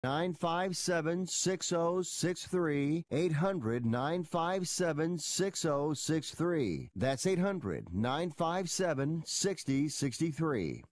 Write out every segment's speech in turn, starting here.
800-957-6063. 800-957-6063. That's 800-957-6063.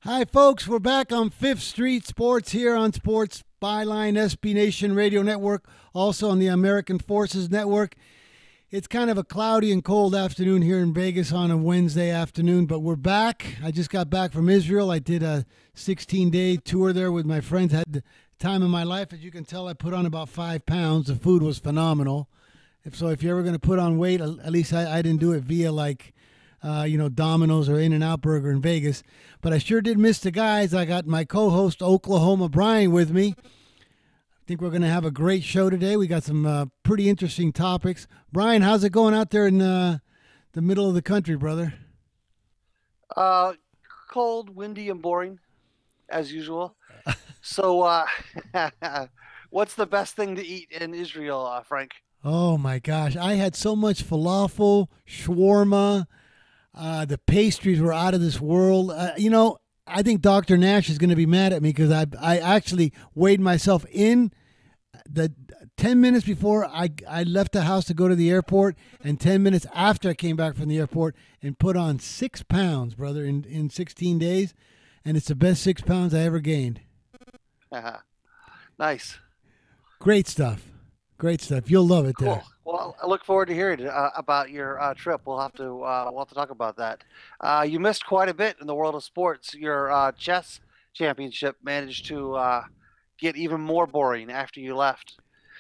Hi, folks. We're back on Fifth Street Sports here on Sports Byline SB Nation Radio Network, also on the American Forces Network. It's kind of a cloudy and cold afternoon here in Vegas on a Wednesday afternoon, but we're back. I just got back from Israel. I did a 16-day tour there with my friends. Had the time of my life. As you can tell, I put on about 5 pounds. The food was phenomenal. If you're ever going to put on weight, at least I didn't do it via Domino's or In-N-Out Burger in Vegas. But I sure did miss the guys. I got my co-host, Oklahoma Brian, with me. I think we're going to have a great show today. We got some pretty interesting topics. Brian, how's it going out there in the middle of the country, brother? Cold, windy, and boring, as usual. So what's the best thing to eat in Israel, Frank? Oh, my gosh. I had so much falafel, shawarma. The pastries were out of this world. I think Dr. Nash is going to be mad at me because I actually weighed myself in the 10 minutes before I left the house to go to the airport and 10 minutes after I came back from the airport and put on 6 pounds, brother, in 16 days. And it's the best 6 pounds I ever gained. Nice. Great stuff. Great stuff. You'll love it there. Cool. Well, I look forward to hearing about your trip. We'll have to talk about that. You missed quite a bit in the world of sports. Your chess championship managed to get even more boring after you left,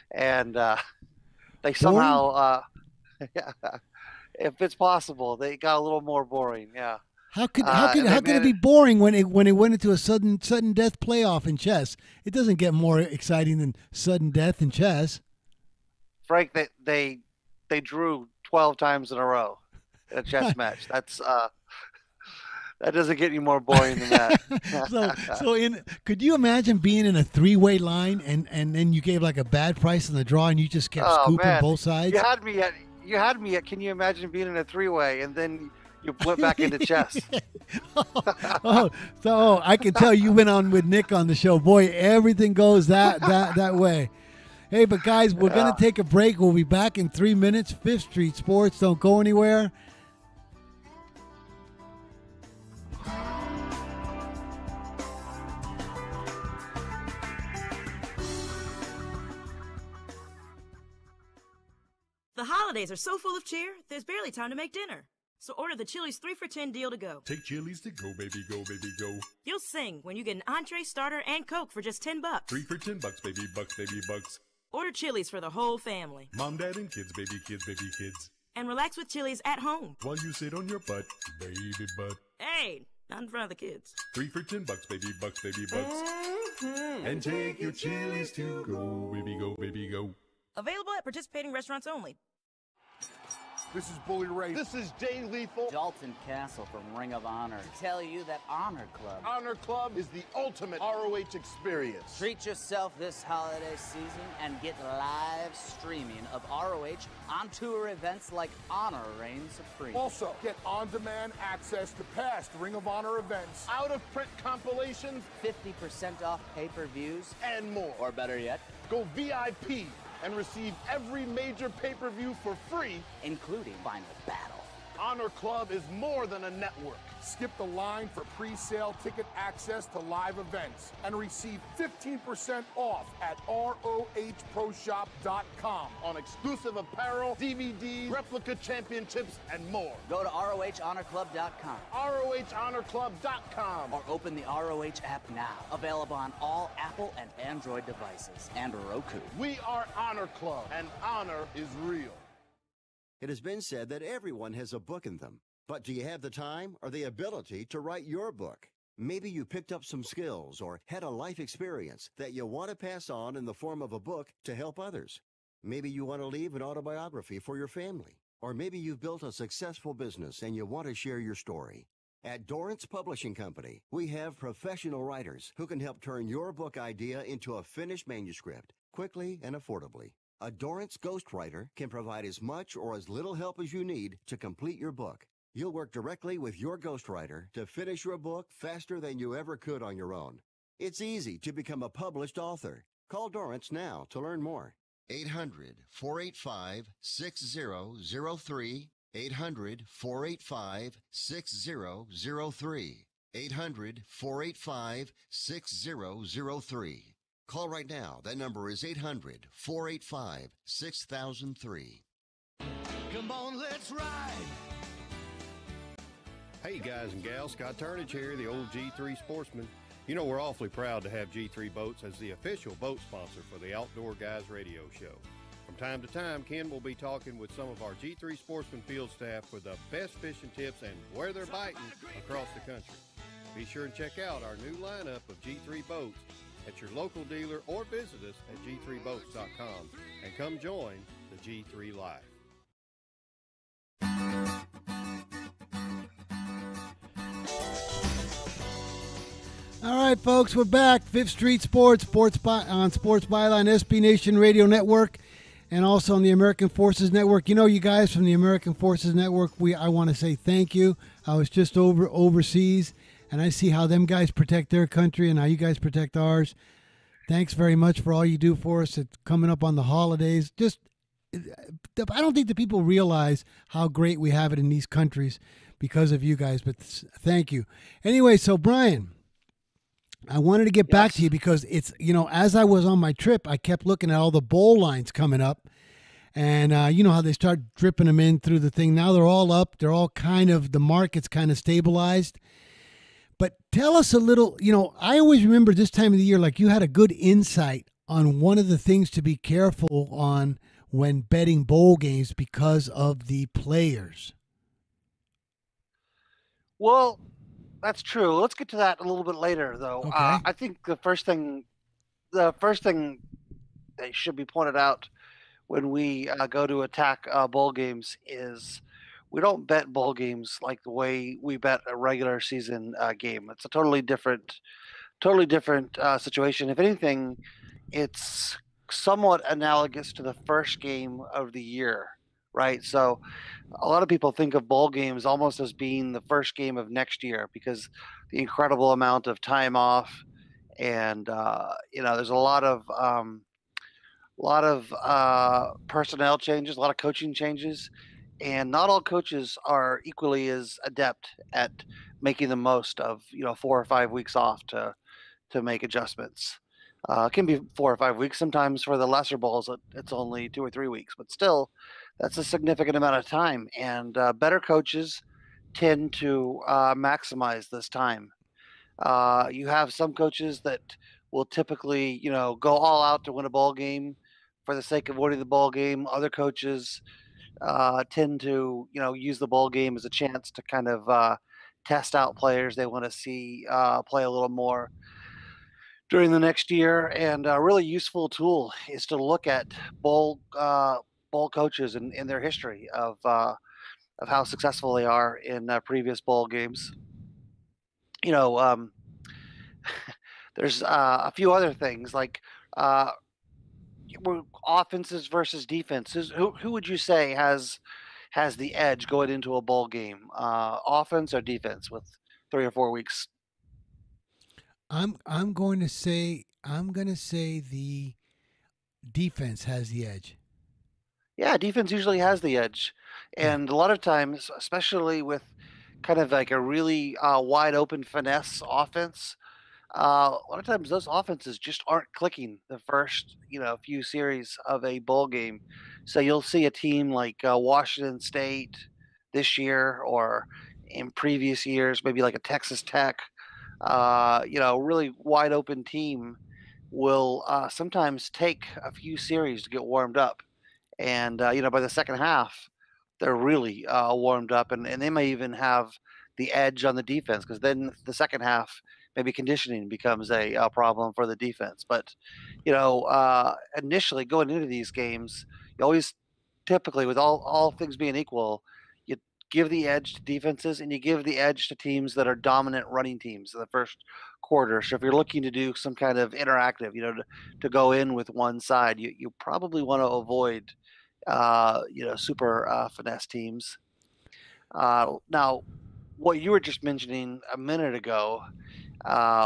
and they somehow, if it's possible, they got a little more boring. Yeah. How could it be boring when it went into a sudden death playoff in chess? It doesn't get more exciting than sudden death in chess. Frank, they drew 12 times in a row in a chess match. That's that doesn't get any more boring than that. Could you imagine being in a 3-way line and then you gave like a bad price on the draw and you just kept scooping both sides? You had me at. Can you imagine being in a 3-way and then you went back into chess? So I can tell you went on with Nick on the show. Boy, everything goes that way. Hey, but guys, we're going to take a break. We'll be back in 3 minutes. Fifth Street Sports. Don't go anywhere. The holidays are so full of cheer, there's barely time to make dinner. So order the Chili's 3 for $10 deal to go. Take Chili's to go, baby, go, baby, go. You'll sing when you get an entree, starter, and Coke for just $10. 3 for $10, baby, bucks, baby, bucks. Order Chili's for the whole family. Mom, dad, and kids, baby, kids, baby, kids. And relax with Chili's at home. While you sit on your butt, baby butt. Hey, not in front of the kids. 3 for $10, baby, bucks, baby, bucks. And take your Chili's to go, baby, go, baby, go. Available at participating restaurants only. This is Bully Ray. This is Jay Lethal. Dalton Castle from Ring of Honor. To tell you that Honor Club. Honor Club is the ultimate ROH experience. Treat yourself this holiday season and get live streaming of ROH on-tour events like Honor Reign Supreme. Also, get on-demand access to past Ring of Honor events, out-of-print compilations, 50% off pay-per-views, and more. Or better yet, go VIP and receive every major pay-per-view for free, including Final Battle. Honor Club is more than a network. Skip the line for pre-sale ticket access to live events and receive 15% off at ROHProShop.com on exclusive apparel, DVDs, replica championships, and more. Go to ROHHonorClub.com. ROHHonorClub.com. Or open the ROH app now. Available on all Apple and Android devices and Roku. We are Honor Club, and honor is real. It has been said that everyone has a book in them. But do you have the time or the ability to write your book? Maybe you picked up some skills or had a life experience that you want to pass on in the form of a book to help others. Maybe you want to leave an autobiography for your family. Or maybe you've built a successful business and you want to share your story. At Dorrance Publishing Company, we have professional writers who can help turn your book idea into a finished manuscript quickly and affordably. A Dorrance ghostwriter can provide as much or as little help as you need to complete your book. You'll work directly with your ghostwriter to finish your book faster than you ever could on your own. It's easy to become a published author. Call Dorrance now to learn more. 800-485-6003. 800-485-6003. 800-485-6003. Call right now. That number is 800-485-6003. Come on, let's ride. Hey guys and gals, Scott Turnage here, the old G3 Sportsman. You know, we're awfully proud to have G3 Boats as the official boat sponsor for the Outdoor Guys radio show. From time to time, Ken will be talking with some of our G3 Sportsman field staff for the best fishing tips and where they're biting across the country. Be sure and check out our new lineup of G3 boats at your local dealer or visit us at g3boats.com and come join the G3 life. All right, folks, we're back. Fifth Street Sports, on Sports Byline, SB Nation Radio Network, and also on the American Forces Network. You know, you guys from the American Forces Network, I want to say thank you. I was just overseas, and I see how them guys protect their country and how you guys protect ours. Thanks very much for all you do for us. It's coming up on the holidays. I don't think the people realize how great we have it in these countries because of you guys, but thank you. Anyway, so Brian, I wanted to get back to you because it's, you know, as I was on my trip, I kept looking at all the bowl lines coming up. And you know how they start dripping them in through the thing. Now they're all up. They're all the market's kind of stabilized. But tell us a little, you know, I always remember this time of the year, like you had a good insight on one of the things to be careful on when betting bowl games because of the players. Well, that's true. Let's get to that a little bit later, though. Okay. I think the first thing that should be pointed out when we go to attack bowl games is we don't bet bowl games like the way we bet a regular season game. It's a totally different situation. If anything, it's somewhat analogous to the first game of the year, right? So a lot of people think of bowl games almost as being the first game of next year because the incredible amount of time off and you know, there's a lot of personnel changes, a lot of coaching changes, and not all coaches are equally as adept at making the most of, you know, 4 or 5 weeks off to make adjustments. It can be 4 or 5 weeks. Sometimes for the lesser bowls, it's only 2 or 3 weeks, but still, that's a significant amount of time. And better coaches tend to maximize this time. You have some coaches that will typically, you know, go all out to win a ball game for the sake of winning the ball game. Other coaches tend to, you know, use the ball game as a chance to kind of test out players they want to see play a little more during the next year. And a really useful tool is to look at bowl coaches and their history of how successful they are in previous bowl games. You know, there's a few other things like offenses versus defenses. Who would you say has the edge going into a bowl game? Offense or defense with 3 or 4 weeks? I'm going to say the defense has the edge. Yeah, defense usually has the edge. And a lot of times, especially with kind of like a really wide open finesse offense, a lot of times those offenses just aren't clicking the first, you know, few series of a bowl game. So you'll see a team like Washington State this year or in previous years, maybe like a Texas Tech, you know, really wide open team will sometimes take a few series to get warmed up. And, you know, by the second half, they're really warmed up and they may even have the edge on the defense because then the second half, maybe conditioning becomes a problem for the defense. But, you know, initially going into these games, you always typically, with all things being equal, you give the edge to defenses and you give the edge to teams that are dominant running teams in the first quarter. So if you're looking to do some kind of interactive, to go in with one side, you probably want to avoid, super finesse teams. Now, what you were just mentioning a minute ago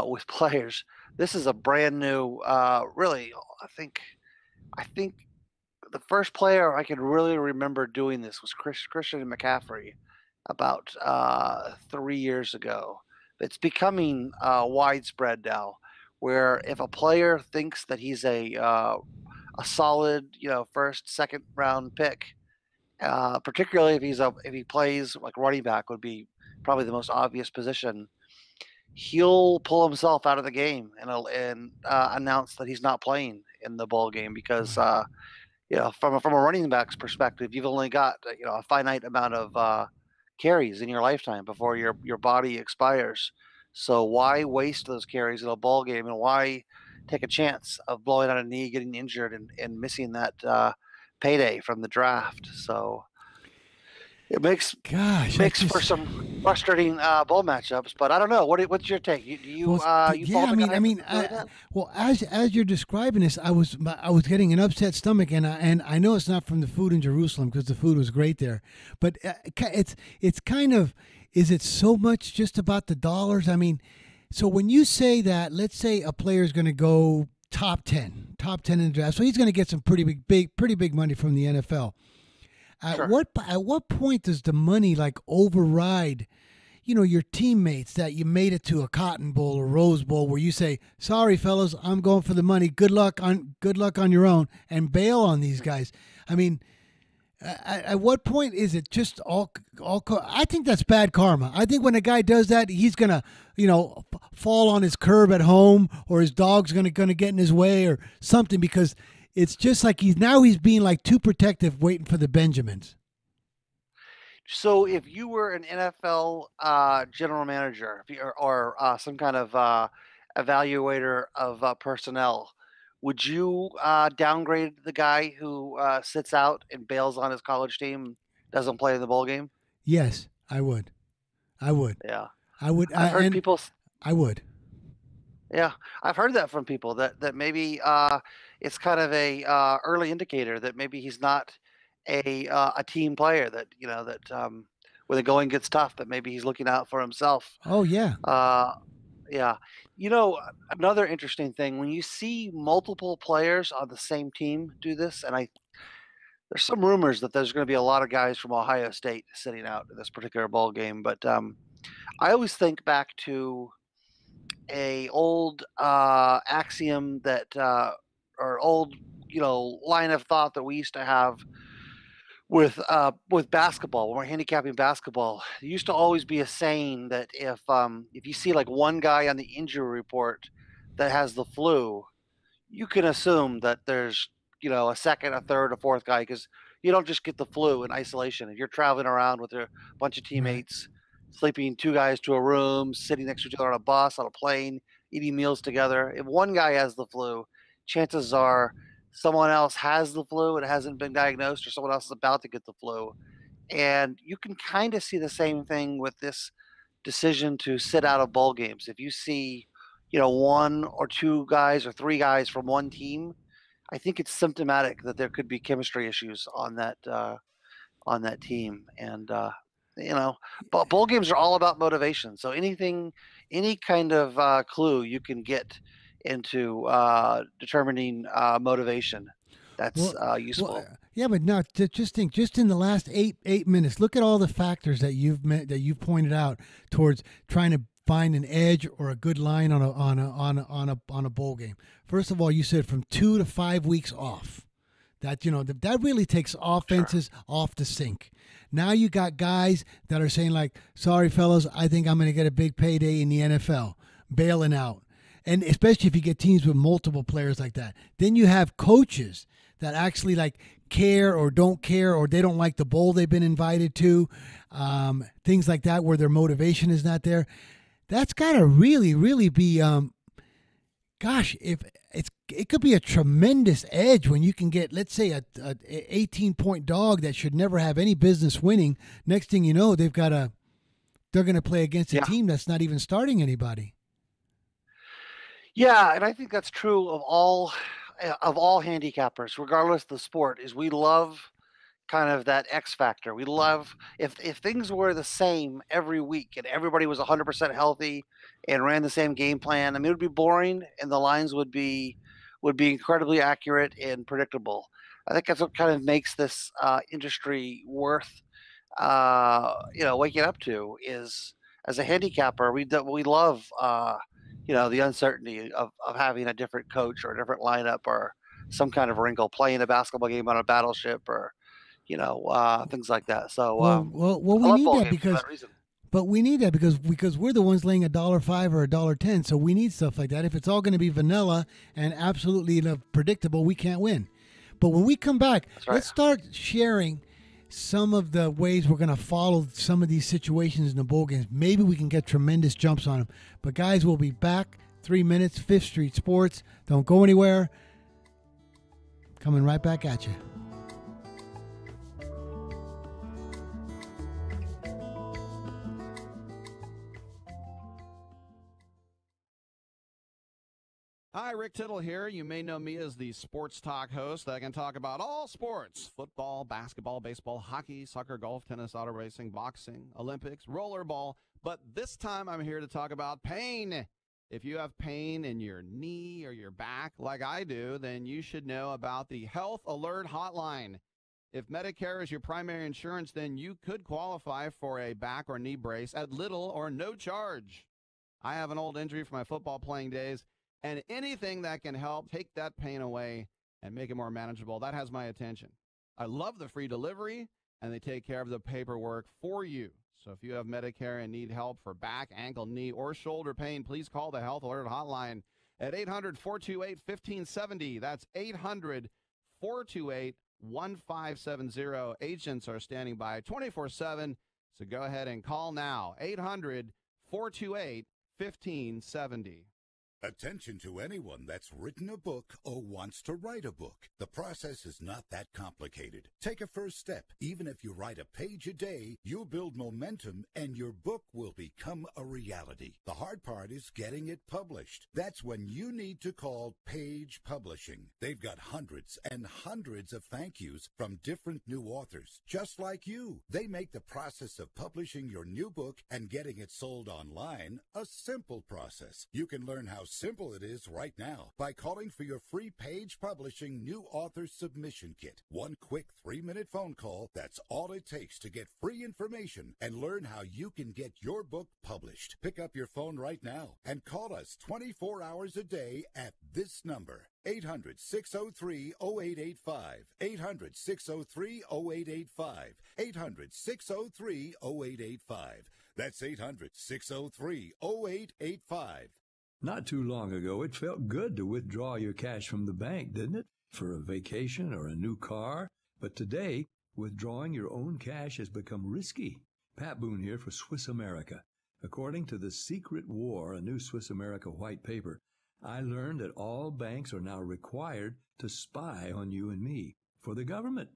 with players, this is a brand new, really, I think the first player I can really remember doing this was Christian McCaffrey about 3 years ago. It's becoming widespread now, where if a player thinks that he's a solid, first, second round pick, particularly if he plays like running back would be probably the most obvious position, he'll pull himself out of the game and announce that he's not playing in the ball game because from a running back's perspective, you've only got a finite amount of carries in your lifetime before your body expires. So why waste those carries in a ball game, and why take a chance of blowing out a knee, getting injured, and missing that payday from the draft? So it makes for some frustrating bowl matchups. But I don't know. What's your take? Well, as you're describing this, I was getting an upset stomach, and I know it's not from the food in Jerusalem because the food was great there, but it's kind of, is it so much just about the dollars? I mean, so when you say that, let's say a player is going to go top 10 in the draft, so he's going to get some pretty big money from the NFL. At what point does the money like override, your teammates that you made it to a Cotton Bowl or Rose Bowl, where you say, "Sorry, fellas, I'm going for the money. Good luck on your own," and bail on these guys? I mean, at what point is it just all? I think that's bad karma. I think when a guy does that, he's gonna, fall on his curb at home, or his dog's gonna get in his way or something, because it's just like he's being like too protective, waiting for the Benjamins. So if you were an NFL general manager or some kind of evaluator of personnel, would you downgrade the guy who sits out and bails on his college team, doesn't play in the bowl game? Yes, I would. Yeah. I would. I've heard people. I would. Yeah, I've heard that from people that maybe it's kind of a early indicator that maybe he's not a team player, that when the going gets tough, that maybe he's looking out for himself. Oh yeah. Yeah. Another interesting thing, when you see multiple players on the same team do this, and there's some rumors that there's going to be a lot of guys from Ohio State sitting out in this particular ball game, but I always think back to a old axiom that or old line of thought that we used to have with basketball. When we're handicapping basketball, there used to always be a saying that if you see like one guy on the injury report that has the flu, you can assume that there's a second, a third, a fourth guy, because you don't just get the flu in isolation. If you're traveling around with a bunch of teammates, sleeping two guys to a room, sitting next to each other on a bus, on a plane, eating meals together, if one guy has the flu, chances are someone else has the flu, it hasn't been diagnosed, or someone else is about to get the flu. And you can kind of see the same thing with this decision to sit out of bowl games. If you see, one or two guys or three guys from one team, I think it's symptomatic that there could be chemistry issues on that team. And but bowl games are all about motivation. So any kind of clue you can get into determining motivation, that's useful. Yeah, but no, just think, just in the last eight minutes, look at all the factors that you've pointed out towards trying to find an edge or a good line on a bowl game. First of all, you said from 2 to 5 weeks off. That that really takes offenses off the sink. Now you got guys that are saying like, "Sorry, fellas, I think I'm going to get a big payday in the NFL," bailing out. And especially if you get teams with multiple players like that. Then you have coaches that actually like care or don't care, or they don't like the bowl they've been invited to, things like that, where their motivation is not there. That's got to really, really be gosh, if it could be a tremendous edge when you can get, let's say, a 18-point dog that should never have any business winning. Next thing you know, they're going to play against a team that's not even starting anybody. Yeah, and I think that's true of all handicappers, regardless of the sport. Is we love kind of that X factor. We love if things were the same every week and everybody was 100% healthy and ran the same game plan. I mean, it would be boring, and the lines would be incredibly accurate and predictable. I think that's what kind of makes this industry worth waking up to. Is as a handicapper, we love the uncertainty of having a different coach or a different lineup or some kind of wrinkle, playing a basketball game on a battleship or things like that. So we need that because we're the ones laying $1.05 or $1.10. So we need stuff like that. If it's all going to be vanilla and absolutely predictable, we can't win. But when we come back, let's start sharing some of the ways we're going to follow some of these situations in the bowl games. Maybe we can get tremendous jumps on them. But guys, we'll be back 3 minutes. Fifth Street Sports. Don't go anywhere. Coming right back at you. Hi, Rick Tittle here. You may know me as the sports talk host that can talk about all sports: football, basketball, baseball, hockey, soccer, golf, tennis, auto racing, boxing, Olympics, rollerball. But this time I'm here to talk about pain. If you have pain in your knee or your back like I do, then you should know about the Health Alert Hotline. If Medicare is your primary insurance, then you could qualify for a back or knee brace at little or no charge. I have an old injury from my football playing days, and anything that can help take that pain away and make it more manageable, that has my attention. I love the free delivery, and they take care of the paperwork for you. So if you have Medicare and need help for back, ankle, knee, or shoulder pain, please call the Health Alert Hotline at 800-428-1570. That's 800-428-1570. Agents are standing by 24/7, so go ahead and call now. 800-428-1570. Attention to anyone that's written a book or wants to write a book. The process is not that complicated. Take a first step. Even if you write a page a day, you'll build momentum and your book will become a reality. The hard part is getting it published. That's when you need to call Page Publishing. They've got hundreds and hundreds of thank yous from different new authors, just like you. They make the process of publishing your new book and getting it sold online a simple process. You can learn how simple it is right now by calling for your free Page Publishing new author submission kit. One quick 3-minute phone call, that's all it takes to get free information and learn how you can get your book published. Pick up your phone right now and call us 24 hours a day at this number. 800-603-0885. 800-603-0885. 800-603-0885. That's 800-603-0885. Not too long ago, it felt good to withdraw your cash from the bank, didn't it? For a vacation or a new car. But today, withdrawing your own cash has become risky. Pat Boone here for Swiss America. According to The Secret War, a new Swiss America white paper, I learned that all banks are now required to spy on you and me for the government,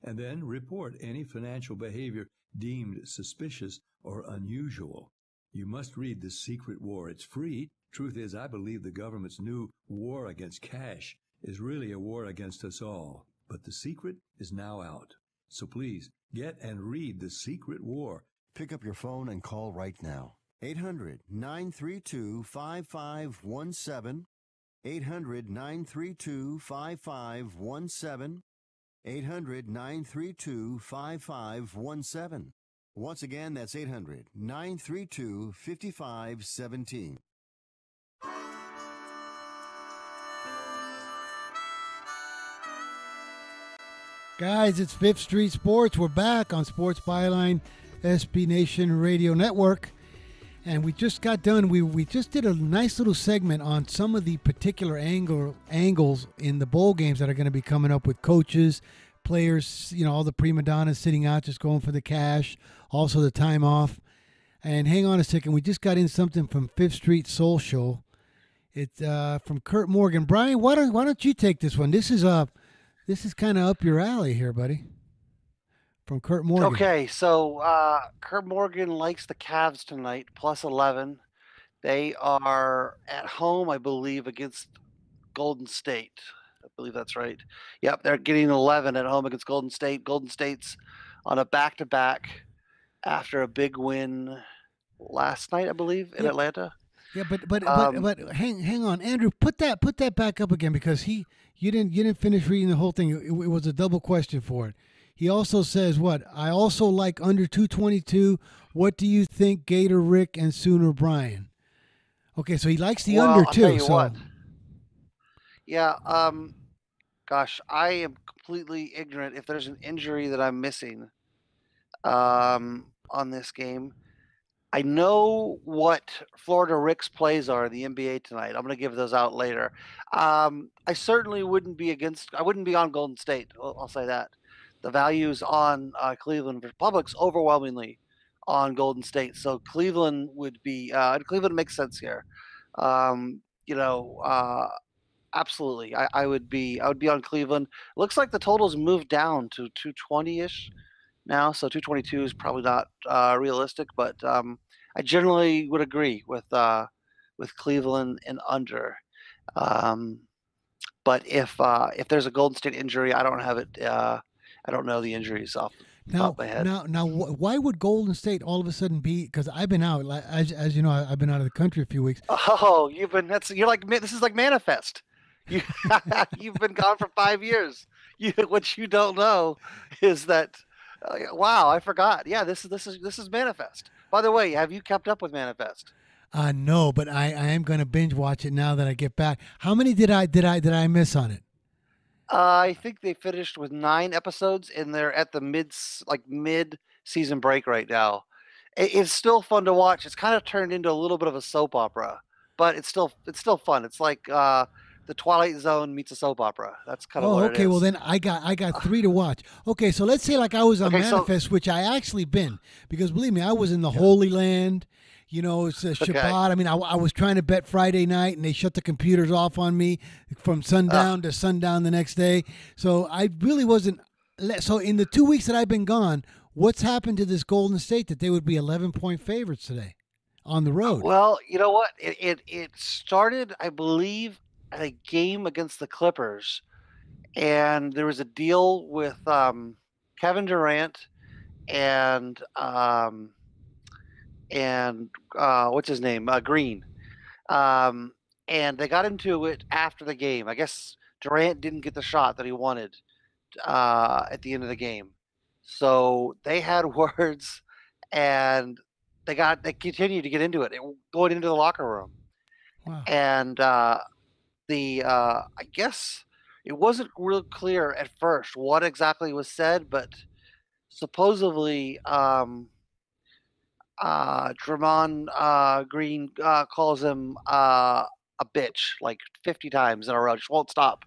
and then report any financial behavior deemed suspicious or unusual. You must read The Secret War. It's free. Truth is, I believe the government's new war against cash is really a war against us all. But the secret is now out. So please, get and read The Secret War. Pick up your phone and call right now. 800-932-5517. 800-932-5517. 800-932-5517. Once again, that's 800-932-5517. Guys, it's Fifth Street Sports. We're back on Sports Byline, SB Nation Radio Network. And we just got done. We just did a nice little segment on some of the particular angles in the bowl games that are going to be coming up with coaches, players, all the prima donnas sitting out just going for the cash, also the time off. And hang on a second. We just got in something from Fifth Street Soul Show. It's from Kurt Morgan. Brian, why don't you take this one? This is kind of up your alley here, buddy. From Kurt Morgan. Okay, so Kurt Morgan likes the Cavs tonight, plus 11. They are at home, I believe, against Golden State. I believe that's right. Yep, they're getting 11 at home against Golden State. Golden State's on a back-to-back after a big win last night, I believe, in Atlanta. Yeah, but hang on, Andrew. Put that back up again because you didn't finish reading the whole thing. It was a double question for it. He also says what? I also like under 222. What do you think, Gator Rick and Sooner Brian? Okay, so he likes the under too. I'll tell you what. Yeah. Gosh, I am completely ignorant. If there's an injury that I'm missing, on this game. I know what Florida Rick's plays are in the NBA tonight. I'm going to give those out later. I certainly wouldn't be on Golden State. I'll say that. The value's on Cleveland Republic's overwhelmingly on Golden State. So Cleveland would be, Cleveland makes sense here. Absolutely. I would be on Cleveland. Looks like the total's moved down to 220-ish now. So 222 is probably not realistic, but I generally would agree with Cleveland and under. But if there's a Golden State injury, I don't have it. I don't know the injuries off the top of my head. Now, why would Golden State all of a sudden be? Because I've been out, as you know, I've been out of the country a few weeks. Oh, this is like Manifest. You've been gone for 5 years. What you don't know is that. Wow, I forgot. Yeah, this is Manifest. By the way, have you kept up with Manifest? No, but I am going to binge watch it now that I get back. How many did I miss on it? I think they finished with 9 episodes, and they're at the mid season break right now. It's still fun to watch. It's kind of turned into a little bit of a soap opera, but it's still fun. It's like the Twilight Zone meets a soap opera. That's kind of what it is. Okay. Well, then I got 3 to watch. Okay, so let's say like I was on Manifest, which I actually been, because believe me, I was in the Holy Land. You know, it's a Shabbat. I mean, I was trying to bet Friday night, and they shut the computers off on me from sundown to sundown the next day. So I really wasn't. So in the 2 weeks that I've been gone, what's happened to this Golden State that they would be 11-point favorites today on the road? Well, you know what? It started, I believe, at a game against the Clippers, and there was a deal with Kevin Durant and what's his name? Green. And they got into it after the game. I guess Durant didn't get the shot that he wanted at the end of the game. So they had words, and they continued to get into it, going into the locker room. Wow. And I guess it wasn't real clear at first what exactly was said, but supposedly Draymond Green calls him a bitch like 50 times in a row, just won't stop,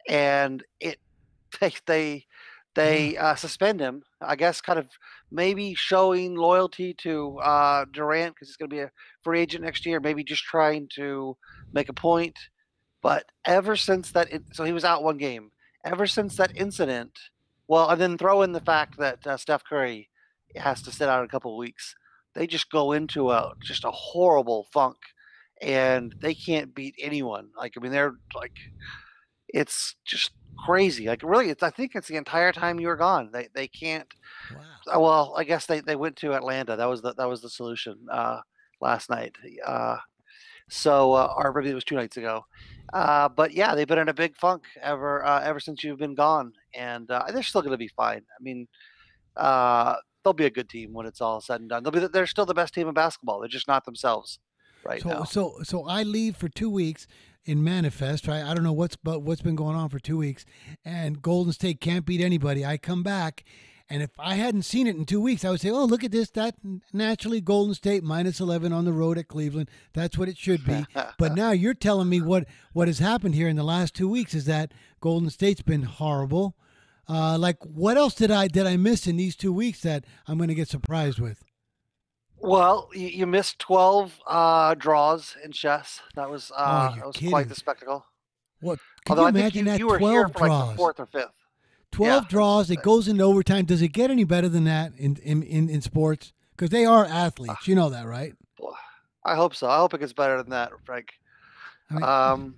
and they suspend him. I guess kind of maybe showing loyalty to Durant because he's going to be a free agent next year. Maybe just trying to make a point. But ever since that, so he was out 1 game. Ever since that incident, well, and then throw in the fact that Steph Curry has to sit out a couple of weeks. They just go into just a horrible funk, and they can't beat anyone. Like, I mean, they're like, it's just crazy. Like, really, I think it's the entire time you were gone. They can't. Wow. Well, I guess they went to Atlanta. That was the solution last night. Or maybe it was 2 nights ago. But yeah, they've been in a big funk ever since you've been gone, and they're still going to be fine. I mean, they'll be a good team when it's all said and done. They're still the best team in basketball. They're just not themselves now. So I leave for 2 weeks in Manifest, right? I don't know what's been going on for 2 weeks, and Golden State can't beat anybody. I come back, and if I hadn't seen it in 2 weeks, I would say, oh, look at this. That naturally Golden State minus 11 on the road at Cleveland. That's what it should be. But now you're telling me what has happened here in the last 2 weeks is that Golden State's been horrible. Like, what else did I miss in these 2 weeks that I'm going to get surprised with? Well, you missed 12 draws in chess. That was kidding. quite the spectacle. What? Can Although you I think imagine that? you were here 12 for like the draws. fourth or fifth. 12 Yeah. draws. It goes into overtime. Does it get any better than that in sports? Because they are athletes. You know that, right? I hope so. I hope it gets better than that, Frank. I mean,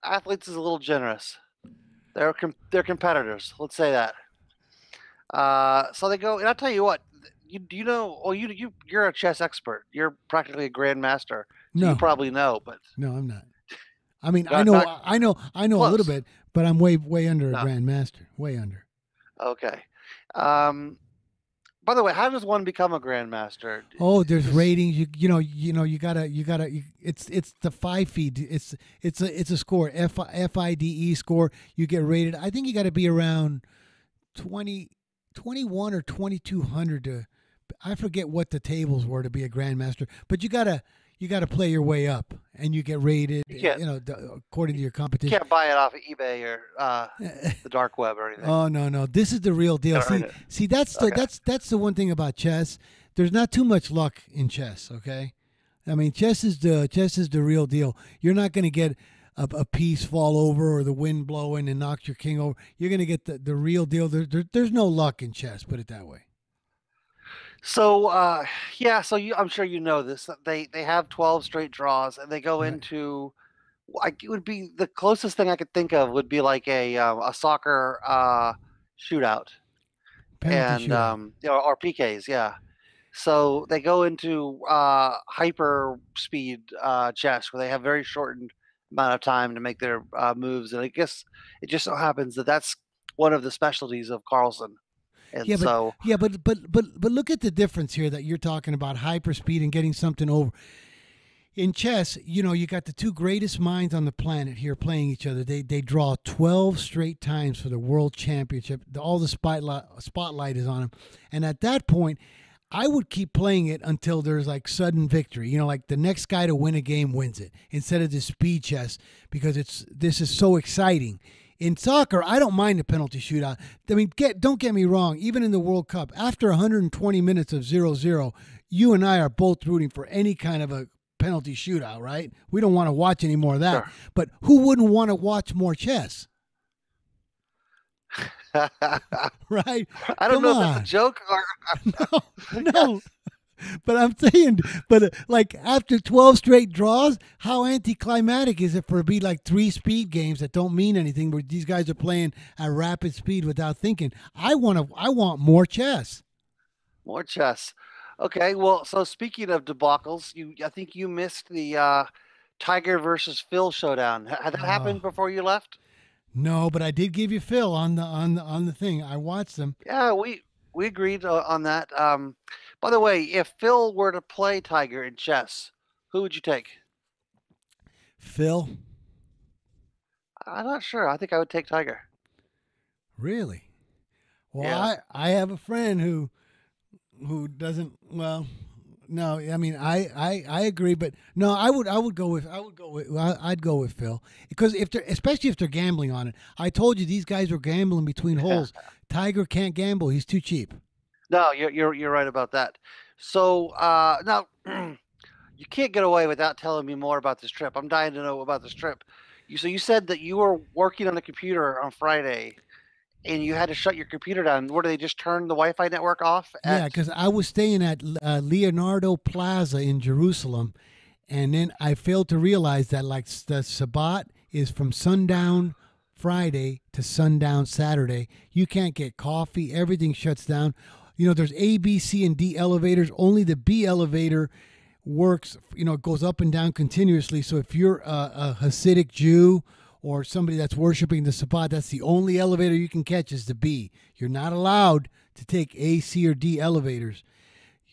Athletes is a little generous. They're competitors. Let's say that. So they go, and I'll tell you what. You know? Well, you're a chess expert. You're practically a grandmaster. So No. you probably know, but No, I'm not. I mean, Not- I know a little close. bit, but I'm way under No. a grandmaster. Way under. okay. By the way, how does one become a grandmaster? Oh, there's ratings. You gotta. It's the 5 feed. It's a score. FIDE score. You get rated. I think you got to be around 21 or 2200 to. I forget what the tables were to be a grandmaster, but you gotta play your way up, and you get rated. You can't- According to your You competition. can't buy it off of eBay or the dark web or anything. Oh no, this is the real deal. Gotta earn it. See, that's the one thing about chess. There's not too much luck in chess. Okay, I mean chess is the real deal. You're not going to get a piece fall over or the wind blowing and knock your king over. You're going to get the real deal. There's no luck in chess. Put it that way. So I'm sure you know this. They have 12 straight draws, and they go into. It would be the closest thing I could think of would be like a soccer shootout, Penalty shootout. or PKs, yeah. So they go into hyper speed chess, where they have very shortened amount of time to make their moves, and I guess it just so happens that that's one of the specialties of Carlsen. And but look at the difference here that you're talking about hyperspeed and getting something over. In chess, you got the two greatest minds on the planet here playing each other. They draw 12 straight times for the world championship. All the spotlight is on them. And at that point, I would keep playing it until there's like sudden victory. Like the next guy to win a game wins it instead of this speed chess, because this is so exciting. In soccer, I don't mind the penalty shootout. I mean, don't get me wrong. Even in the World Cup, after 120 minutes of 0-0, you and I are both rooting for any kind of a penalty shootout, right? We don't want to watch any more of that. Sure. But who wouldn't want to watch more chess? Right? I don't Come know if on. that's a joke or No. But I'm saying, like after 12 straight draws, how anticlimactic is it for it to be like 3 speed games that don't mean anything, where these guys are playing at rapid speed without thinking? I want more chess. More chess. Okay, well, so speaking of debacles, I think you missed the Tiger versus Phil showdown. Had that happened before you left? No, but I did give you Phil on the thing. I watched them. Yeah, we agreed on that. By the way, if Phil were to play Tiger in chess, who would you take? Phil? I'm not sure. I think I would take Tiger. Really? Well, Yeah. I have a friend who doesn't. Well, no, I mean I agree, but no, I'd go with Phil, because especially if they're gambling on it. I told you these guys were gambling between holes. Tiger can't gamble; he's too cheap. No, you're right about that. So now you can't get away without telling me more about this trip. I'm dying to know about this trip. You said that you were working on the computer on Friday, and you had to shut your computer down. What, did they just turn the Wi-Fi network off? Yeah, because I was staying at Leonardo Plaza in Jerusalem, and then I failed to realize that like the Sabbat is from sundown Friday to sundown Saturday. You can't get coffee. Everything shuts down. There's A, B, C, and D elevators. Only the B elevator works. It goes up and down continuously. So if you're a Hasidic Jew or somebody that's worshiping the Sabbat, that's the only elevator you can catch is the B. You're not allowed to take A, C, or D elevators.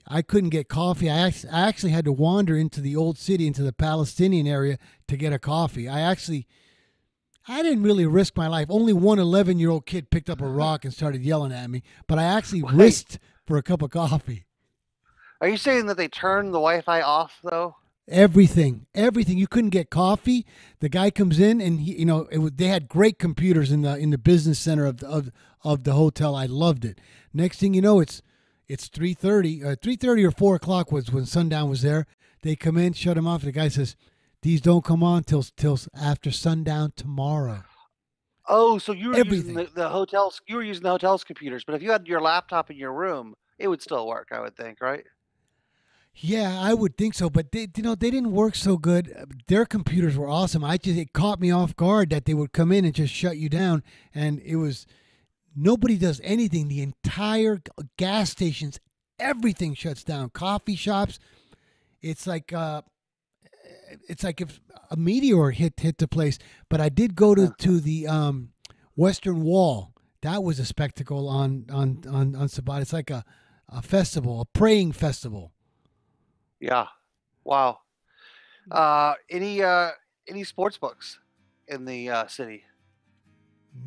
I couldn't get coffee. I actually had to wander into the old city, into the Palestinian area to get a coffee. I didn't really risk my life. Only one 11-year-old kid picked up a rock and started yelling at me, but I actually risked for a cup of coffee. Are you saying that they turned the Wi-Fi off though? Everything. You couldn't get coffee. The guy comes in, and they had great computers in the business center of the hotel. I loved it. Next thing you know, it's it's 3:30, 3:30 or 4 o'clock was when sundown was there. They come in, shut them off. The guy says, "These don't come on till after sundown tomorrow." Oh, so you were using the hotels. You were using the hotel's computers, but if you had your laptop in your room, it would still work, I would think, right? Yeah, I would think so, but they didn't work so good. Their computers were awesome. It caught me off guard that they would come in and just shut you down, and it was. Nobody does anything. The entire gas stations, everything shuts down. Coffee shops. It's like if a meteor hit the place. But I did go to the Western Wall. That was a spectacle on Sabbath. It's like a festival, a praying festival. Yeah. Wow. Any sports books in the city?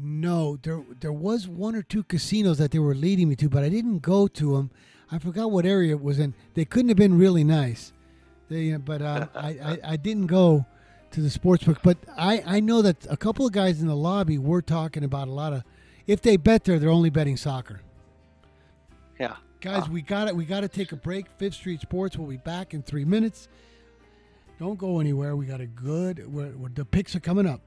No, there was one or two casinos that they were leading me to, but I didn't go to them. I forgot what area it was in. They couldn't have been really nice. I didn't go to the sports book. But I know that a couple of guys in the lobby were talking about a lot of. If they bet there, they're only betting soccer. Yeah, guys, we got to take a break. Fifth Street Sports will be back in 3 minutes. Don't go anywhere. We got a good. The picks are coming up.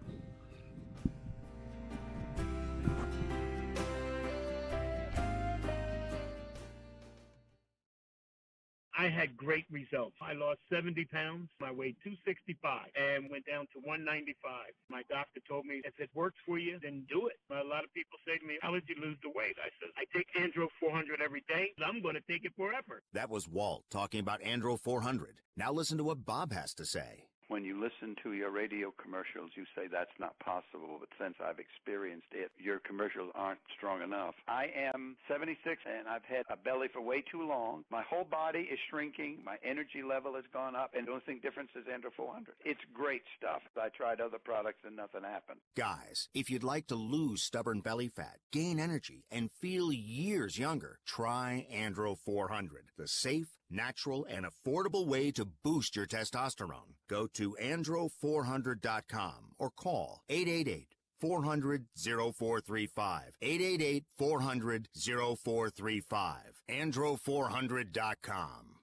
I had great results. I lost 70 pounds. I weighed 265 and went down to 195. My doctor told me, if it works for you, then do it. A lot of people say to me, how did you lose the weight? I said, I take Andro 400 every day. I'm going to take it forever. That was Walt talking about Andro 400. Now listen to what Bob has to say. When you listen to your radio commercials, you say that's not possible, but since I've experienced it, your commercials aren't strong enough. I am 76, and I've had a belly for way too long. My whole body is shrinking. My energy level has gone up, and the only thing difference is Andro 400. It's great stuff. I tried other products, and nothing happened. Guys, if you'd like to lose stubborn belly fat, gain energy, and feel years younger, try Andro 400, the safe, natural, and affordable way to boost your testosterone. Go to andro400.com or call 888-400-0435. 888-400-0435. andro400.com.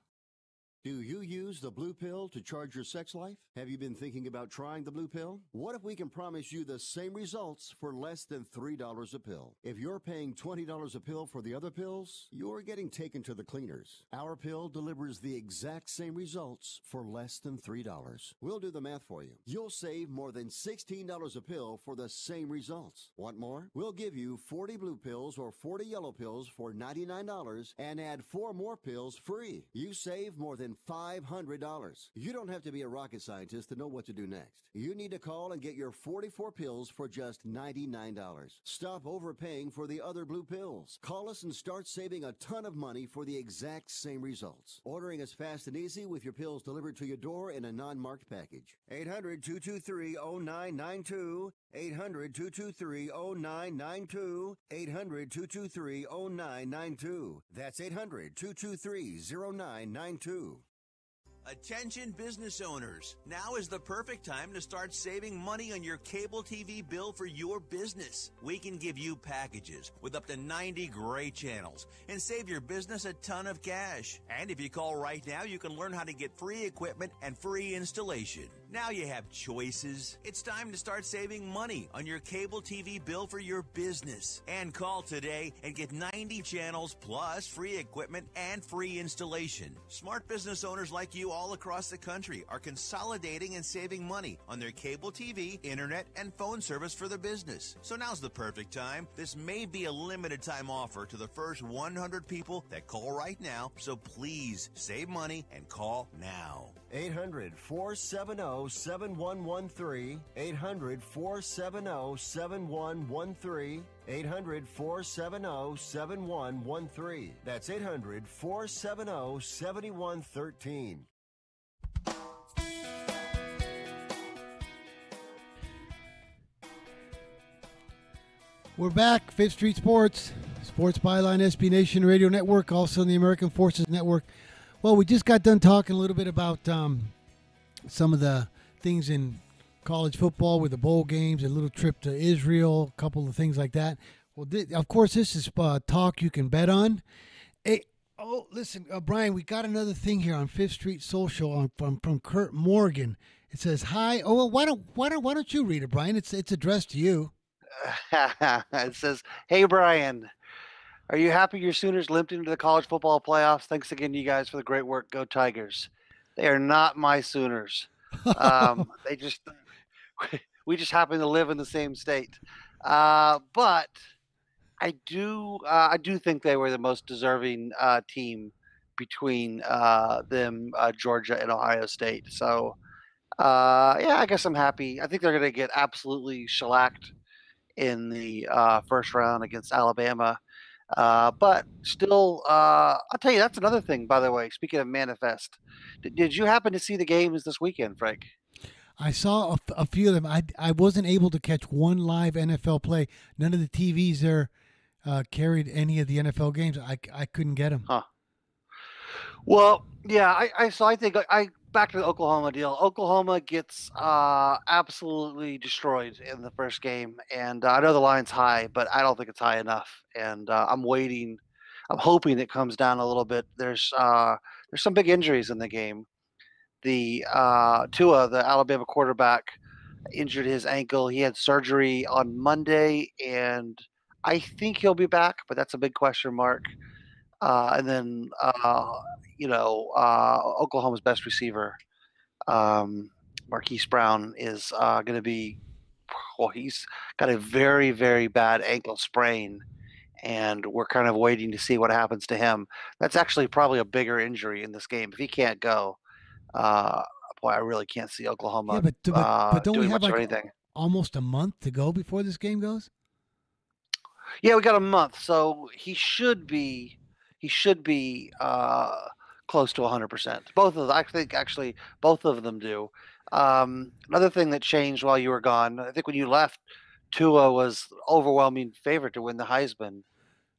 Do you use the blue pill to charge your sex life? Have you been thinking about trying the blue pill? What if we can promise you the same results for less than $3 a pill? If you're paying $20 a pill for the other pills, you're getting taken to the cleaners. Our pill delivers the exact same results for less than $3. We'll do the math for you. You'll save more than $16 a pill for the same results. Want more? We'll give you 40 blue pills or 40 yellow pills for $99 and add 4 more pills free. You save more than $500. You don't have to be a rocket scientist to know what to do next. You need to call and get your 44 pills for just $99. Stop overpaying for the other blue pills. Call us and start saving a ton of money for the exact same results. Ordering is fast and easy with your pills delivered to your door in a non-marked package. 800-223-0992. 800-223-0992. 800-223-0992. That's 800-223-0992. Attention business owners. Now is the perfect time to start saving money on your cable TV bill for your business. We can give you packages with up to 90 great channels and save your business a ton of cash. And if you call right now, you can learn how to get free equipment and free installation. Now you have choices. It's time to start saving money on your cable TV bill for your business. And call today and get 90 channels plus free equipment and free installation. Smart business owners like you all across the country are consolidating and saving money on their cable TV, internet, and phone service for their business. So now's the perfect time. This may be a limited time offer to the first 100 people that call right now. So please save money and call now. 800-470-7113. 800-470-7113. 800-470-7113. That's 800-470-7113. We're back. Fifth Street Sports, Sports Byline, SB Nation Radio Network, also in the American Forces Network. Well, we just got done talking a little bit about some of the things in college football with the bowl games, a little trip to Israel, a couple of things like that. Well, of course, this is talk you can bet on. Oh, listen, Brian, we got another thing here on Fifth Street Social from Kurt Morgan. It says, "Hi." Oh, well, why don't you read it, Brian? It's addressed to you. It says, "Hey Brian, are you happy your Sooners limped into the college football playoffs? Thanks again, you guys, for the great work. Go Tigers." They are not my Sooners. They just we just happen to live in the same state. But I do think they were the most deserving team between them, Georgia and Ohio State. So yeah, I guess I'm happy. I think they're going to get absolutely shellacked in the first round against Alabama. But still, I'll tell you, that's another thing, by the way. Speaking of manifest, did you happen to see the games this weekend, Frank? I saw a few of them. I wasn't able to catch one live NFL play. None of the TVs there carried any of the NFL games. I couldn't get them. Huh. Well, yeah, I think back to the Oklahoma deal. Oklahoma gets absolutely destroyed in the first game, and I know the line's high, but I don't think it's high enough. And I'm waiting. I'm hoping it comes down a little bit. There's some big injuries in the game. The Tua, the Alabama quarterback, injured his ankle. He had surgery on Monday, and I think he'll be back, but that's a big question mark. And then Oklahoma's best receiver, Marquise Brown, is going to be. Well, he's got a very, very bad ankle sprain, and we're kind of waiting to see what happens to him. That's actually probably a bigger injury in this game. If he can't go, boy, I really can't see Oklahoma Yeah, but don't we doing have much of like anything. almost a month to go before this game goes? Yeah, we got a month, so he should be close to 100%. Both of them, I think, actually, both of them do. Another thing that changed while you were gone, I think when you left, Tua was overwhelming favorite to win the Heisman,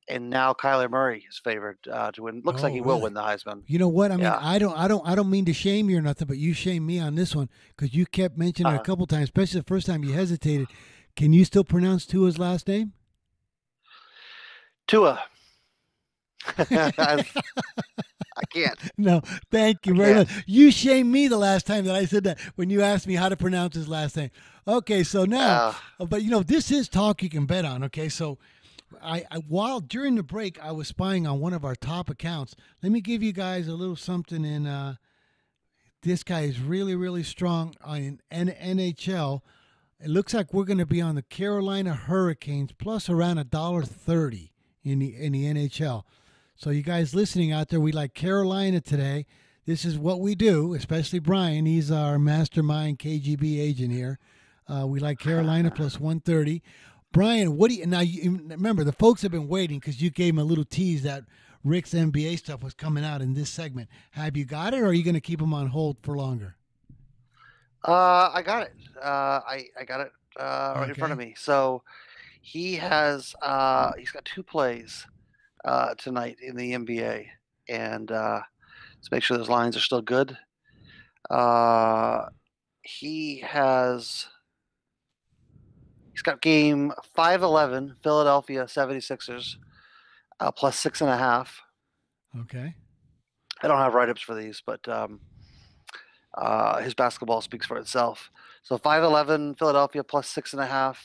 and now Kyler Murray is favored to win. Looks like Oh, he will really? win the Heisman. You know what? I mean, Yeah. I don't mean to shame you or nothing, but you shamed me on this one because you kept mentioning it a couple times, especially the first time you hesitated. Can you still pronounce Tua's last name? Tua. I can't. No, thank you very much. You shamed me the last time that I said that when you asked me how to pronounce his last name. Okay, so now, but this is talk you can bet on. Okay, so I while during the break I was spying on one of our top accounts. Let me give you guys a little something. In this guy is really, really strong on NHL. It looks like we're going to be on the Carolina Hurricanes plus around $1.30 in the NHL. So you guys listening out there, we like Carolina today. This is what we do, especially Brian. He's our mastermind KGB agent here. We like Carolina plus 130. Brian, what do you now? You, remember, the folks have been waiting because you gave them a little tease that Rick's NBA stuff was coming out in this segment. Have you got it, or are you going to keep them on hold for longer? I got it. I got it right in front of me. So he's got two plays tonight in the NBA, and let's make sure those lines are still good. He's got game 5-11, Philadelphia 76ers, plus 6.5. Okay. I don't have write-ups for these, but his basketball speaks for itself. So 5-11, Philadelphia plus 6.5,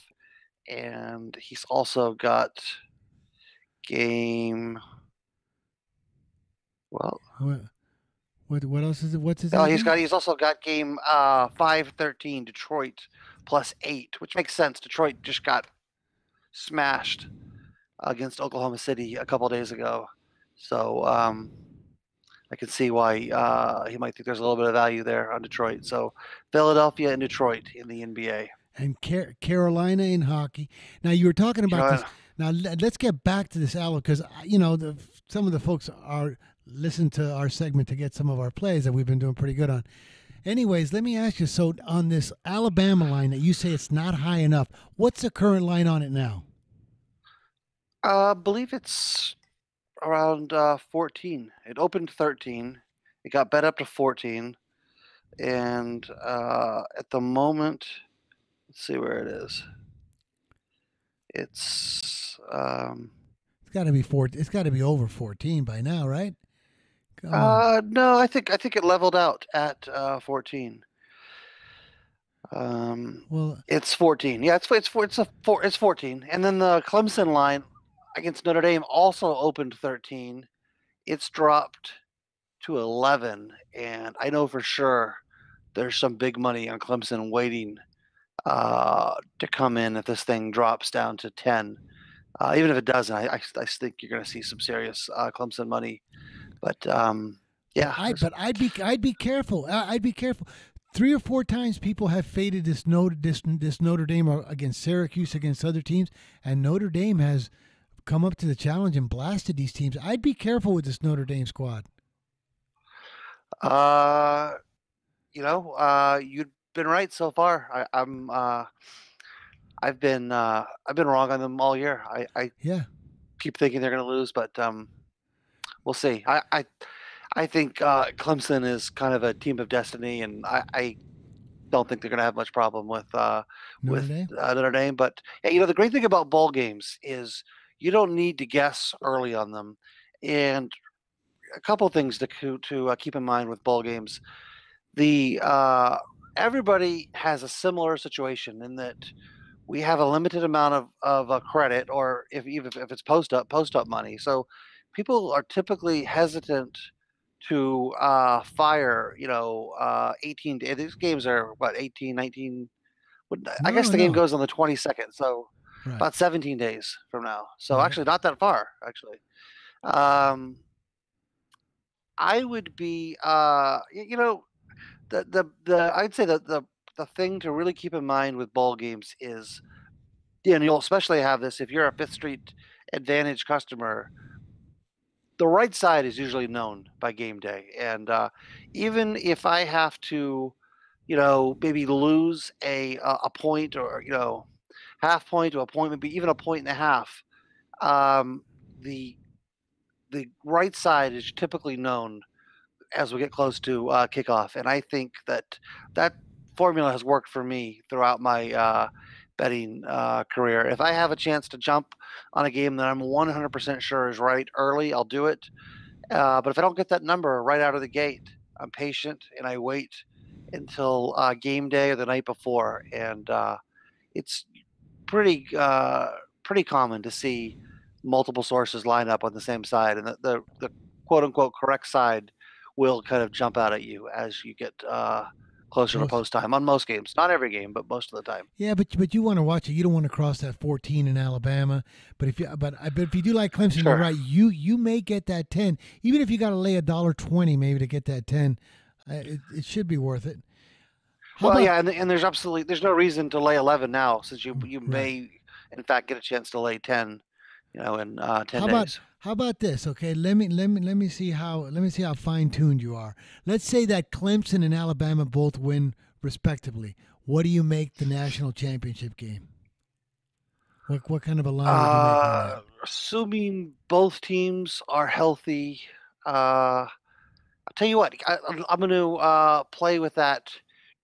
and he's also got game. Well, what else is it? What's his? Oh, he's also got game 5-13, Detroit plus 8, which makes sense. Detroit just got smashed against Oklahoma City a couple days ago, so I can see why he might think there's a little bit of value there on Detroit. So Philadelphia and Detroit in the NBA. And Carolina in hockey. Now, you were talking about this. Now, let's get back to this, Al, because, some of the folks are listen to our segment to get some of our plays that we've been doing pretty good on. Anyways, let me ask you, so on this Alabama line that you say it's not high enough, what's the current line on it now? I believe it's around 14. It opened 13. It got bet up to 14. And at the moment, let's see where it is. It's got to be It's got to be over 14 by now, right? Come on. No, I think it leveled out at 14. Well, it's 14. Yeah, it's 14. And then the Clemson line against Notre Dame also opened 13. It's dropped to 11, and I know for sure there's some big money on Clemson waiting to come in if this thing drops down to 10. Even if it doesn't, I think you're going to see some serious Clemson money. But yeah, I'd be careful. I'd be careful. 3 or 4 times people have faded this Notre Dame against Syracuse, against other teams, and Notre Dame has come up to the challenge and blasted these teams. I'd be careful with this Notre Dame squad. You've been right so far. I've been wrong on them all year. I keep thinking they're going to lose, but we'll see. I think Clemson is kind of a team of destiny, and I don't think they're going to have much problem with Notre Dame. But yeah, the great thing about bowl games is you don't need to guess early on them. And a couple of things to keep in mind with bowl games: everybody has a similar situation in that we have a limited amount of credit, or if it's post up money. So people are typically hesitant to fire 18 days. These games are 18, 19. I guess the game goes on the 22nd, so about 17 days from now. So actually not that far, actually. I would be I'd say the thing to really keep in mind with bowl games is, and you'll especially have this if you're a Fifth Street Advantage customer, the right side is usually known by game day. And even if I have to, maybe lose a point, or, half point to a point, maybe even a point and a half, the right side is typically known as we get close to kickoff. And I think that formula has worked for me throughout my betting career. If I have a chance to jump on a game that I'm 100% sure is right early, I'll do it. But if I don't get that number right out of the gate, I'm patient and I wait until game day or the night before. And it's pretty common to see multiple sources line up on the same side, and the quote unquote correct side will kind of jump out at you as you get closer to post time on most games. Not every game, but most of the time. Yeah, but you want to watch it. You don't want to cross that 14 in Alabama. But if you do like Clemson, you're right. You may get that 10, even if you got to lay $1.20 maybe to get that 10. It should be worth it. And there's no reason to lay 11 now, since you may in fact get a chance to lay 10. In 10 days. How about this? Okay, let me see how fine-tuned you are. Let's say that Clemson and Alabama both win respectively. What do you make the national championship game? What kind of a line would you make on that? Assuming both teams are healthy, I'll tell you what. I'm going to play with that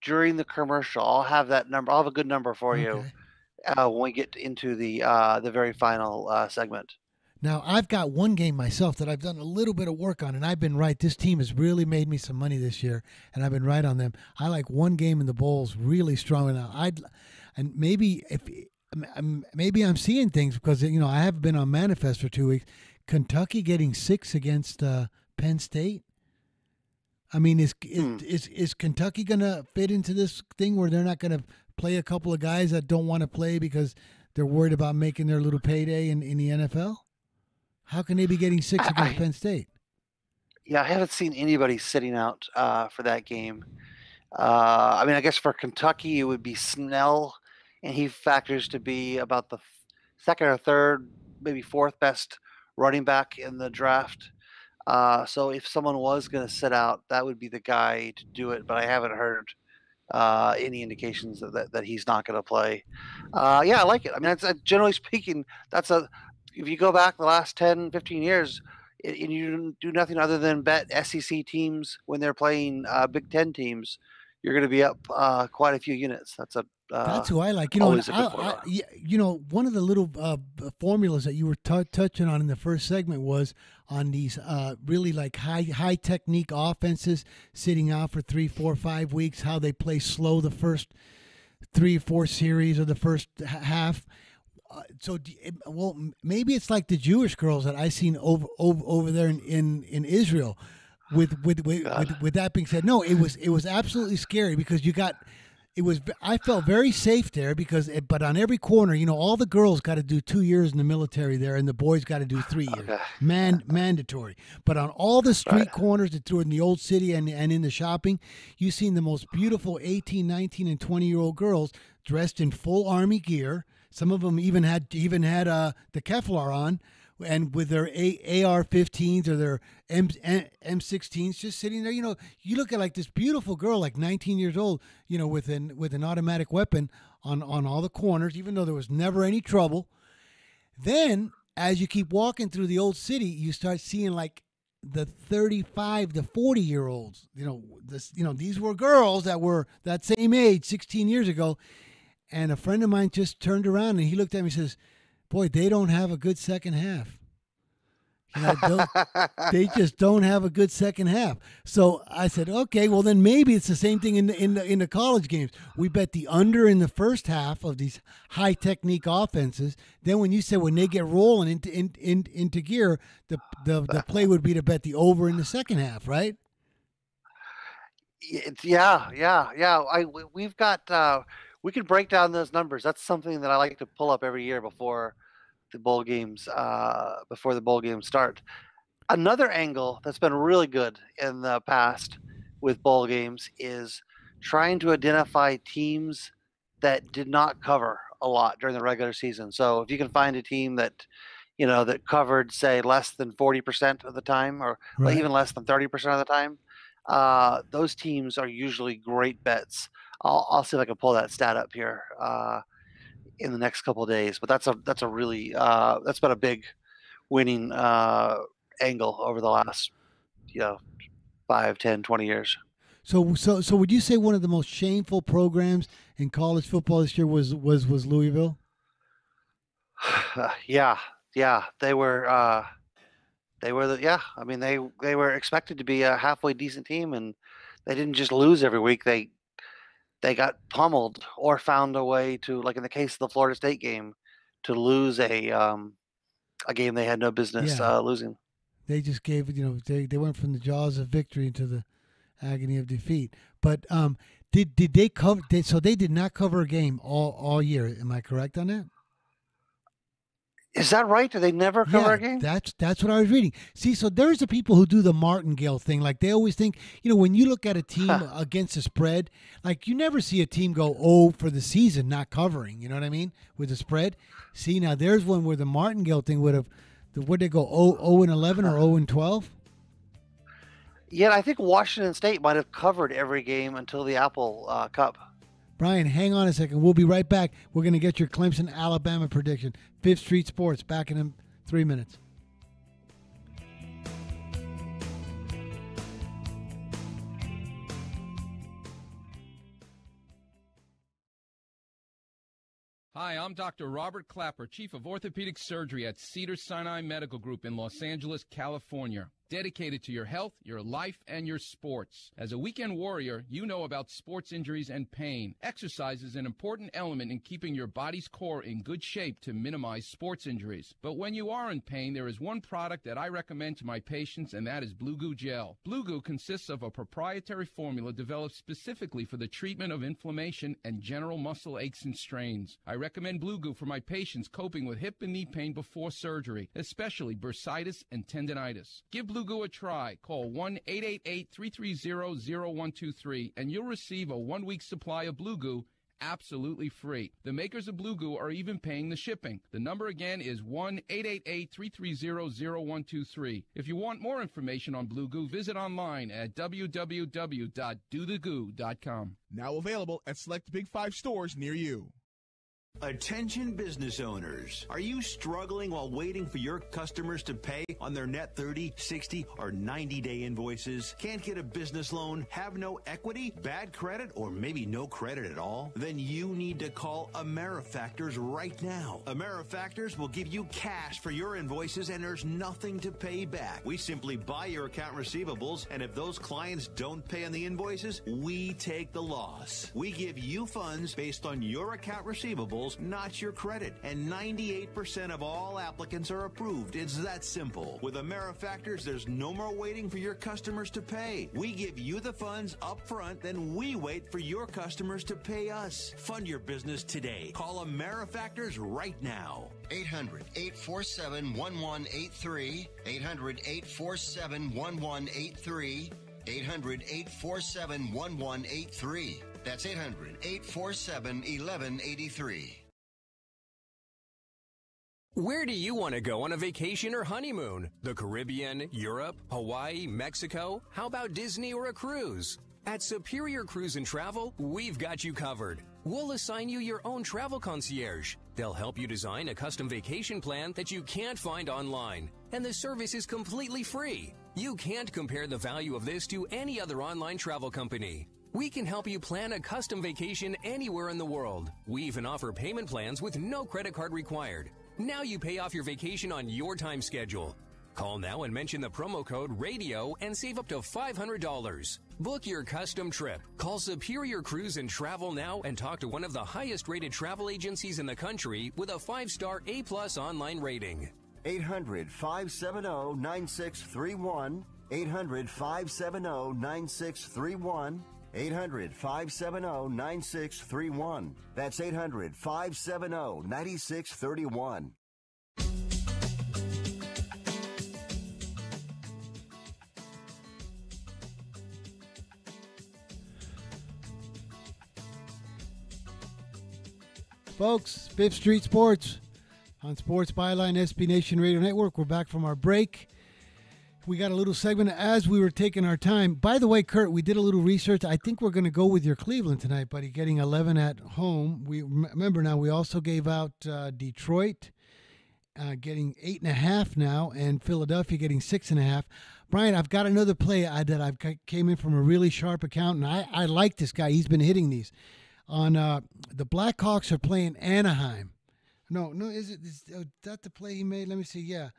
during the commercial. I'll have that number. I'll have a good number for you when we get into the very final segment. Now, I've got one game myself that I've done a little bit of work on, and I've been right. This team has really made me some money this year, and I've been right on them. I like one game in the bowls really strong. And maybe I'm seeing things because I haven't been on Manifest for 2 weeks. Kentucky getting 6 against Penn State. I mean, is Kentucky going to fit into this thing where they're not going to play a couple of guys that don't want to play because they're worried about making their little payday in the NFL? How can they be getting 6 against Penn State? Yeah, I haven't seen anybody sitting out for that game. I guess for Kentucky, it would be Snell, and he factors to be about the second or third, maybe fourth best running back in the draft. So if someone was going to sit out, that would be the guy to do it, but I haven't heard any indications that he's not going to play. I like it. I mean, generally speaking, if you go back the last 10, 15 years, and you do nothing other than bet SEC teams when they're playing Big Ten teams, you're going to be up quite a few units. That's who I like. You know, always a good formula. One of the little formulas that you were touching on in the first segment was on these really like high technique offenses sitting out for 3, 4, 5 weeks. How they play slow the first 3 or 4 series or the first half. Maybe it's like the Jewish girls that I seen over there in Israel. With that being said, no, it was absolutely scary because I felt very safe there but on every corner, all the girls got to do 2 years in the military there, and the boys got to do 3 years, mandatory. But on all the street corners that through in the old city and in the shopping, you seen the most beautiful 18, 19, and 20-year-old girls dressed in full Army gear. Some of them even had the Kevlar on, and with their AR-15s or their M16s, just sitting there. You look at like this beautiful girl, like 19 years old, with an automatic weapon on all the corners, even though there was never any trouble. Then, as you keep walking through the old city, you start seeing like the 35 to 40-year-olds. These were girls that were that same age 16 years ago. And a friend of mine just turned around and he looked at me and says, "Boy, they don't have a good second half. They just don't have a good second half." So I said, "Okay, well then maybe it's the same thing in the college games. We bet the under in the first half of these high technique offenses. Then when they get rolling into gear, the play would be to bet the over in the second half, right?" Yeah. We've got. We can break down those numbers. That's something that I like to pull up every year before the bowl games start. Another angle that's been really good in the past with bowl games is trying to identify teams that did not cover a lot during the regular season. So if you can find a team that covered, say, less than 40% of the time, or even less than 30% of the time, those teams are usually great bets. I'll see if I can pull that stat up here in the next couple of days. But that's a really that's been a big winning angle over the last 5, 10, 20 years. So would you say one of the most shameful programs in college football this year was Louisville? Yeah, they were. They were expected to be a halfway decent team, and they didn't just lose every week. They got pummeled or found a way to, like in the case of the Florida State game, to lose a game they had no business losing. They just gave they went from the jaws of victory into the agony of defeat. But did they cover? So they did not cover a game all year. Am I correct on that? Is that right? Do they never cover a game? That's what I was reading. See, so there's the people who do the martingale thing. Like they always think, when you look at a team against the spread, like you never see a team go for the season not covering. You know what I mean? With the spread. See, now there's one where the martingale thing would they go 0-11 or 0-12? Yeah, I think Washington State might have covered every game until the Apple Cup. Brian, hang on a second. We'll be right back. We're going to get your Clemson, Alabama prediction. Fifth Street Sports, back in 3 minutes. Hi, I'm Dr. Robert Clapper, Chief of Orthopedic Surgery at Cedars-Sinai Medical Group in Los Angeles, California. Dedicated to your health, your life, and your sports. As a weekend warrior, you know about sports injuries and pain. Exercise is an important element in keeping your body's core in good shape to minimize sports injuries. But when you are in pain, there is one product that I recommend to my patients, and that is Blue Goo Gel. Blue Goo consists of a proprietary formula developed specifically for the treatment of inflammation and general muscle aches and strains. I recommend Blue Goo for my patients coping with hip and knee pain before surgery, especially bursitis and tendinitis. Give Blue Goo a try. Call 1-888-330-0123 and you'll receive a 1-week supply of Blue Goo absolutely free. The makers of Blue Goo are even paying the shipping. The number again is 1-888-330-0123. If you want more information on Blue Goo, visit online at www.dothegoo.com. Now available at select Big 5 stores near you. Attention business owners. Are you struggling while waiting for your customers to pay on their net 30, 60, or 90-day invoices? Can't get a business loan? Have no equity? Bad credit? Or maybe no credit at all? Then you need to call AmeriFactors right now. AmeriFactors will give you cash for your invoices and there's nothing to pay back. We simply buy your account receivables, and if those clients don't pay on the invoices, we take the loss. We give you funds based on your account receivables, not your credit. And 98% of all applicants are approved. It's that simple. With AmeriFactors, there's no more waiting for your customers to pay. We give you the funds up front, then we wait for your customers to pay us. Fund your business today. Call AmeriFactors right now. 800-847-1183. 800-847-1183. 800-847-1183. That's 800-847-1183. Where do you want to go on a vacation or honeymoon? The Caribbean, Europe, Hawaii, Mexico? How about Disney or a cruise? At Superior Cruise and Travel, we've got you covered. We'll assign you your own travel concierge. They'll help you design a custom vacation plan that you can't find online. And the service is completely free. You can't compare the value of this to any other online travel company. We can help you plan a custom vacation anywhere in the world. We even offer payment plans with no credit card required. Now you pay off your vacation on your time schedule. Call now and mention the promo code RADIO and save up to $500. Book your custom trip. Call Superior Cruise and Travel now and talk to one of the highest rated travel agencies in the country with a 5-star A+ online rating. 800-570-9631. 800-570-9631. 800-570-9631. That's 800-570-9631. Folks, Fifth Street Sports on Sports Byline SB Nation Radio Network. We're back from our break. We got a little segment as we were taking our time. By the way, Kurt, we did a little research. I think we're going to go with your Cleveland tonight, buddy, getting 11 at home. We remember now we also gave out Detroit getting 8.5 now, and Philadelphia getting 6.5. Brian, I've got another play that I've came in from a really sharp account, and I like this guy. He's been hitting these. On the Blackhawks are playing Anaheim. No, is that the play he made? Let me see. Yeah,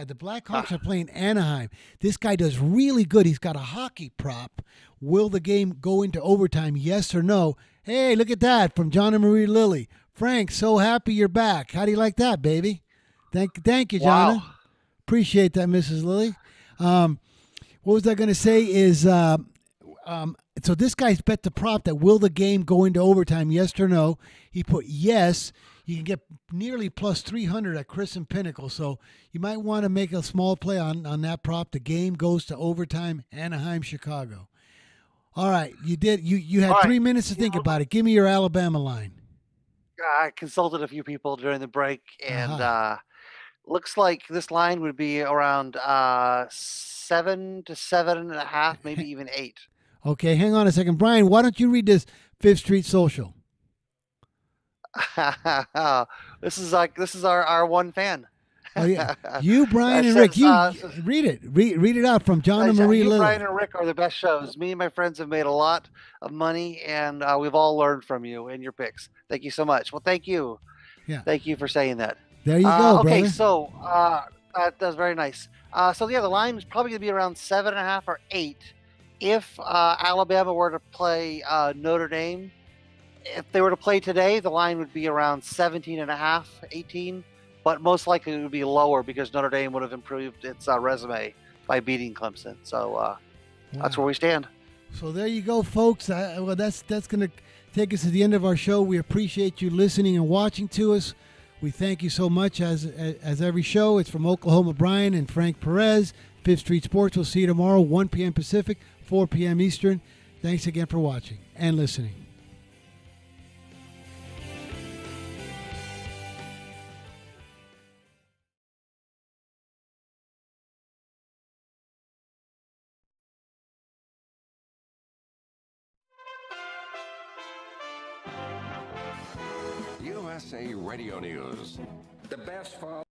the Blackhawks are playing Anaheim. This guy does really good. He's got a hockey prop. Will the game go into overtime, yes or no? Hey, look at that from John and Marie Lilly. Frank, so happy you're back. How do you like that, baby? Thank you, John. Wow. Appreciate that, Mrs. Lilly. What was I going to say is so this guy's bet the prop that will the game go into overtime, yes or no. He put yes. You can get nearly plus 300 at Chris and Pinnacle. So you might want to make a small play on that prop. The game goes to overtime, Anaheim, Chicago. All right, you did. You had 3 minutes to think about it. Give me your Alabama line. I consulted a few people during the break, and looks like this line would be around 7 to 7.5, maybe even 8. Okay, hang on a second. Brian, why don't you read this Fifth Street Social? This is our one fan. Oh, yeah. You, Brian, and Rick, read it. Read it out from John and Marie Lilly. Brian and Rick are the best shows. Me and my friends have made a lot of money, and we've all learned from you and your picks. Thank you so much. Well, thank you. Yeah. Thank you for saying that. There you go, okay, brother. so that was very nice. So, the line is probably going to be around 7.5 or 8. If Alabama were to play Notre Dame, if they were to play today, the line would be around 17.5, 18. But most likely it would be lower because Notre Dame would have improved its resume by beating Clemson. So that's where we stand. So there you go, folks. Well, that's going to take us to the end of our show. We appreciate you listening and watching to us. We thank you so much. As every show, it's from Oklahoma Brian and Frank Perez. Fifth Street Sports. We'll see you tomorrow, 1 p.m. Pacific, 4 p.m. Eastern. Thanks again for watching and listening. USA Radio News. The best fall.